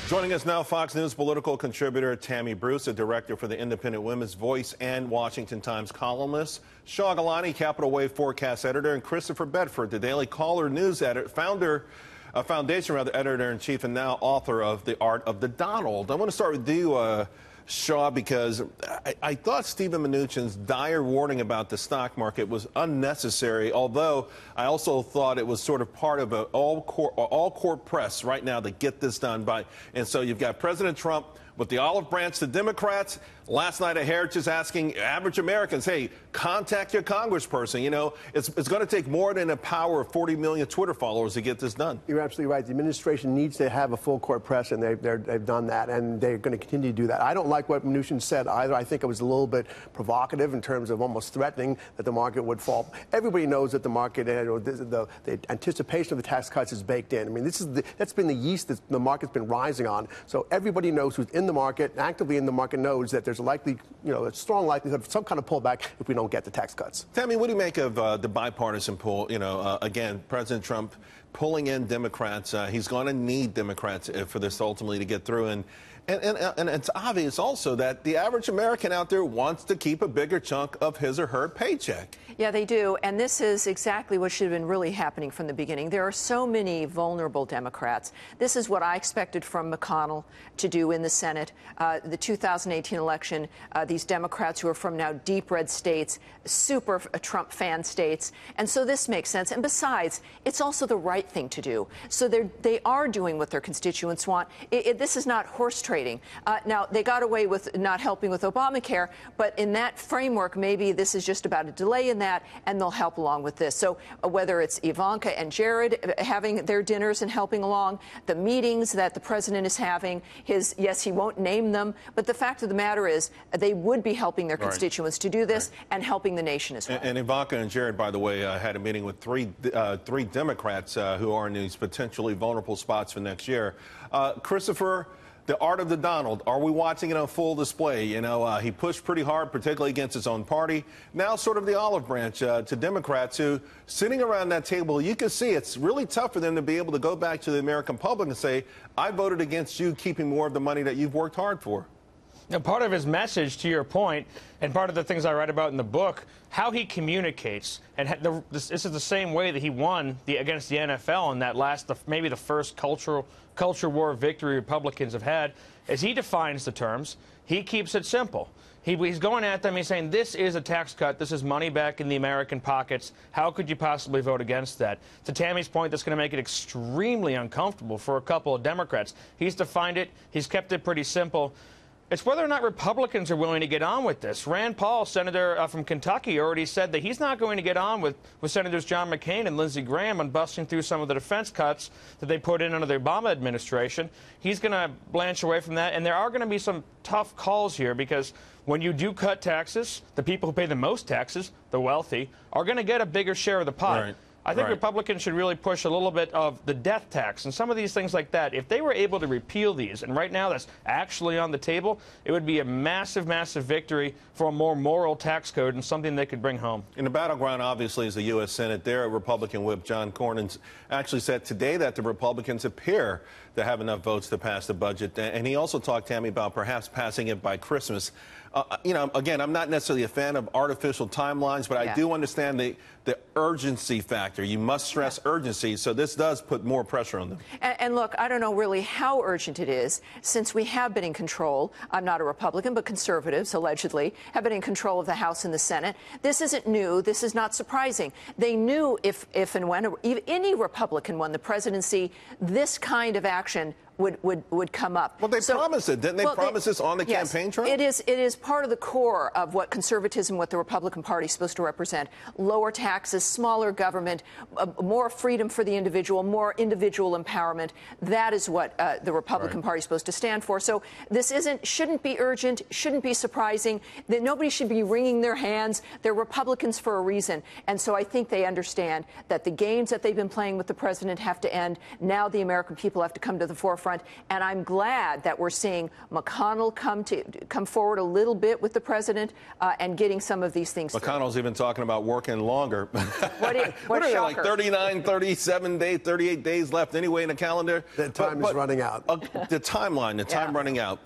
Joining us now, Fox News political contributor Tammy Bruce, a director for the Independent Women's Voice and Washington Times columnist, Shah Gilani, Capital Wave forecast editor, and Christopher Bedford, the Daily Caller news editor, foundation editor-in-chief, and now author of The Art of the Donald. I want to start with you, Shah, because I thought Steven Mnuchin's dire warning about the stock market was unnecessary, although I also thought it was sort of part of an all-court press right now to get this done. And so you've got President Trump with the olive branch to Democrats. Last night, a Heritage asking average Americans, hey, contact your congressperson. You know, it's going to take more than the power of 40 million Twitter followers to get this done. You're absolutely right. The administration needs to have a full court press, and they've done that, and they're going to continue to do that. I don't like what Mnuchin said either. I think it was a little bit provocative in terms of almost threatening that the market would fall. Everybody knows that the market, the anticipation of the tax cuts is baked in. I mean, that's been the yeast that the market's been rising on. So everybody knows who's in the market, actively in the market, knows that there's a strong likelihood of some kind of pullback if we don't get the tax cuts. Tammy, what do you make of the bipartisan pull? Again, President Trump pulling in Democrats. He's going to need Democrats for this ultimately to get through. And it's obvious also that the average American out there wants to keep a bigger chunk of his or her paycheck. Yeah, they do. And this is exactly what should have been really happening from the beginning. There are so many vulnerable Democrats. This is what I expected from McConnell to do in the Senate. The 2018 election, these Democrats who are from now deep red states, super Trump fan states. And so this makes sense. And besides, it's also the right thing to do. So they are doing what their constituents want. This is not horse trading. Now, they got away with not helping with Obamacare, but in that framework, maybe this is just about a delay in that, and they'll help along with this. So whether it's Ivanka and Jared having their dinners and helping along, the meetings that the president is having, yes, he won't name them, but the fact of the matter is they would be helping their constituents to do this and helping the nation as well. And Ivanka and Jared, by the way, had a meeting with three Democrats who are in these potentially vulnerable spots for next year. Christopher, The Art of the Donald, are we watching it on full display? He pushed pretty hard, particularly against his own party. Now sort of the olive branch to Democrats who, sitting around that table, you can see it's really tough for them to be able to go back to the American public and say, I voted against you keeping more of the money that you've worked hard for. Now, part of his message, to your point, and part of the things I write about in the book, how he communicates, and this is the same way that he won against the NFL in that maybe the first culture war victory Republicans have had, is he defines the terms. He keeps it simple. He's going at them. He's saying, this is a tax cut. This is money back in the American pockets. How could you possibly vote against that? To Tammy's point, that's going to make it extremely uncomfortable for a couple of Democrats. He's defined it. He's kept it pretty simple. It's whether or not Republicans are willing to get on with this. Rand Paul, senator from Kentucky, already said that he's not going to get on with Senators John McCain and Lindsey Graham on busting through some of the defense cuts that they put in under the Obama administration. He's going to blanch away from that. And there are going to be some tough calls here because when you do cut taxes, the people who pay the most taxes, the wealthy, are going to get a bigger share of the pie. Right. I think Republicans should really push a little bit of the death tax and some of these things like that. If they were able to repeal these, and right now that's actually on the table, it would be a massive, massive victory for a more moral tax code and something they could bring home. In the battleground, obviously, is the U.S. Senate. There, Republican Whip John Cornyn actually said today that the Republicans appear to have enough votes to pass the budget. And he also talked, Tammy, about perhaps passing it by Christmas. Again, I'm not necessarily a fan of artificial timelines, but I do understand the urgency factor. You must stress urgency, so this does put more pressure on them. And look, I don't know really how urgent it is, since we have been in control. I'm not a Republican, but conservatives, allegedly, have been in control of the House and the Senate. This isn't new. This is not surprising. They knew if and when any Republican won the presidency, this kind of action would come up. Well, they promised it. Didn't they promise this on the campaign trail? It is part of the core of what conservatism, what the Republican Party is supposed to represent. Lower taxes, smaller government, more freedom for the individual, more individual empowerment. That is what the Republican Party is supposed to stand for. So this shouldn't be urgent, shouldn't be surprising. That nobody should be wringing their hands. They're Republicans for a reason. And so I think they understand that the games that they've been playing with the president have to end. Now the American people have to come to the forefront front. And I'm glad that we're seeing McConnell come forward a little bit with the president and getting some of these things McConnell's through. even talking about working longer. What are there, like 39, 37 days, 38 days left anyway in the calendar? The time is running out. The timeline, the time running out.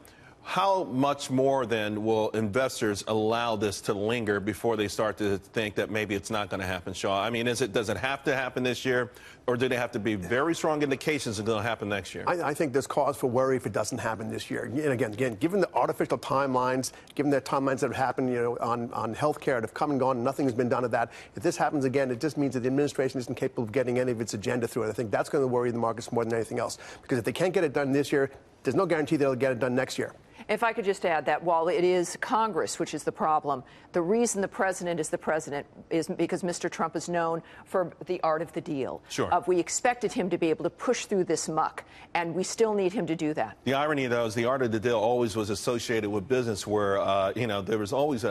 How much more, then, will investors allow this to linger before they start to think that maybe it's not going to happen, Shaw? I mean, does it have to happen this year, or do they have to be very strong indications it's going to happen next year? I think there's cause for worry if it doesn't happen this year. And again, given the artificial timelines, given the timelines that have happened, on health care that have come and gone, nothing has been done of that. If this happens again, it just means that the administration isn't capable of getting any of its agenda through it. I think that's going to worry the markets more than anything else. Because if they can't get it done this year, there's no guarantee they'll get it done next year. If I could just add that while it is Congress which is the problem, the reason the president is the president is because Mr. Trump is known for the art of the deal. Sure. We expected him to be able to push through this muck, and we still need him to do that. The irony, though, is the art of the deal always was associated with business where, there was always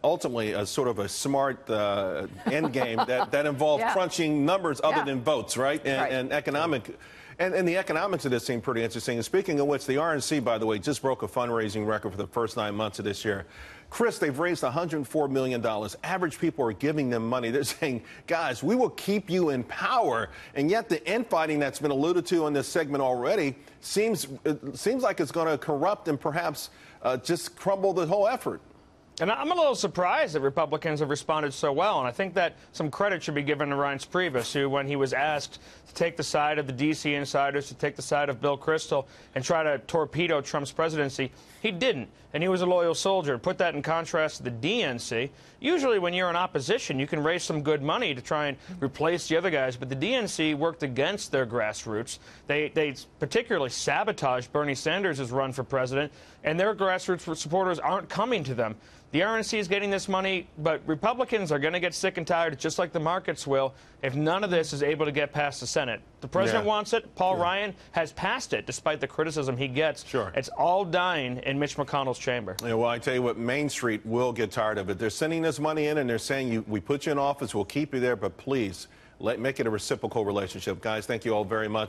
ultimately a sort of a smart end game that involved crunching numbers other than votes, right? And economic. And the economics of this seem pretty interesting. And speaking of which, the RNC, by the way, just broke a fundraising record for the first 9 months of this year. Chris, they've raised $104 million. Average people are giving them money. They're saying, guys, we will keep you in power. And yet the infighting that's been alluded to in this segment already seems like it's going to corrupt and perhaps just crumble the whole effort. And I'm a little surprised that Republicans have responded so well, and I think that some credit should be given to Reince Priebus, who, when he was asked to take the side of the D.C. insiders, to take the side of Bill Kristol, and try to torpedo Trump's presidency, he didn't, and he was a loyal soldier. Put that in contrast to the DNC. Usually when you're in opposition, you can raise some good money to try and replace the other guys, but the DNC worked against their grassroots. They particularly sabotaged Bernie Sanders' run for president, and their grassroots supporters aren't coming to them. The RNC is getting this money, but Republicans are going to get sick and tired, just like the markets will, if none of this is able to get past the Senate. The president wants it. Paul Ryan has passed it, despite the criticism he gets. Sure. It's all dying in Mitch McConnell's chamber. Yeah, well, I tell you what, Main Street will get tired of it. They're sending this money in, and they're saying, we put you in office, we'll keep you there, but please, make it a reciprocal relationship. Guys, thank you all very much.